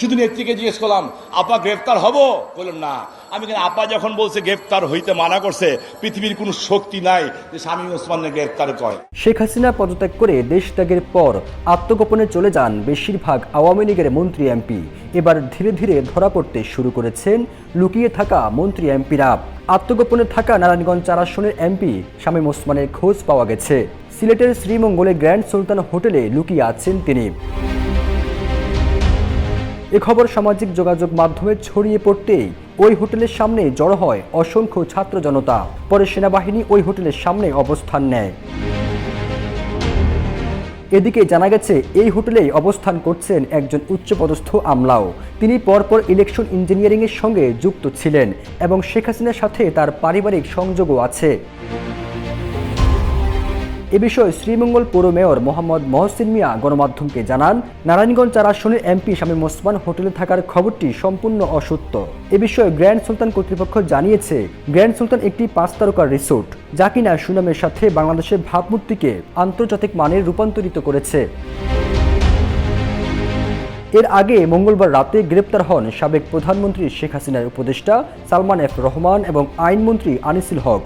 শুধু নেত্রীকে জিজ্ঞেস করলাম, আপা গ্রেফতার হব? বললেন না। আমি কেন, আপা যখন বলছে গ্রেফতার হইতে মানা করছে, পৃথিবীর কোনো শক্তি নাই যে শামীম ওসমানকে গ্রেফতার করে। শেখ হাসিনা পদত্যাগ করে দেশ ত্যাগের পর আত্মগোপনে চলে যান বেশিরভাগ আওয়ামী লীগের মন্ত্রী এমপি। এবার ধীরে ধীরে ধরা পড়তে শুরু করেছেন লুকিয়ে থাকা মন্ত্রী এমপিরা। আত্মগোপনে থাকা নারায়ণগঞ্জ 4 আসনের এমপি শামীম ওসমানের খোঁজ পাওয়া গেছে। সিলেটের শ্রীমঙ্গলে গ্র্যান্ড সুলতান হোটেলে লুকিয়ে আছেন তিনি। এ খবর সামাজিক যোগাযোগ মাধ্যমে ছড়িয়ে পড়তেই ওই হোটেলের সামনে জড়ো হয় অসংখ্য ছাত্র জনতা। পরে সেনাবাহিনী ওই হোটেলের সামনে অবস্থান নেয়। এদিকে জানা গেছে এই হোটেলেই অবস্থান করছেন একজন উচ্চপদস্থ আমলাও। তিনি পরপর ইলেকশন ইঞ্জিনিয়ারিংয়ের সঙ্গে যুক্ত ছিলেন এবং শেখ হাসিনার সাথে তার পারিবারিক সংযোগও আছে। এ বিষয়ে শ্রীমঙ্গল পৌর মেয়র মোহাম্মদ মহসিন মিয়া গণমাধ্যমকে জানান, নারায়ণগঞ্জ 4 আসনের এমপি শামীম ওসমান হোটেলে থাকার খবরটি সম্পূর্ণ অসত্য। এ বিষয়ে গ্র্যান্ড সুলতান কর্তৃপক্ষ জানিয়েছে, গ্র্যান্ড সুলতান একটি 5 তারকার রিসোর্ট, যা কিনা সুনামের সাথে বাংলাদেশের ভাবমূর্তিকে আন্তর্জাতিক মানে রূপান্তরিত করেছে। এর আগে মঙ্গলবার রাতে গ্রেপ্তার হন সাবেক প্রধানমন্ত্রী শেখ হাসিনার উপদেষ্টা সালমান এফ রহমান এবং আইনমন্ত্রী আনিসুল হক।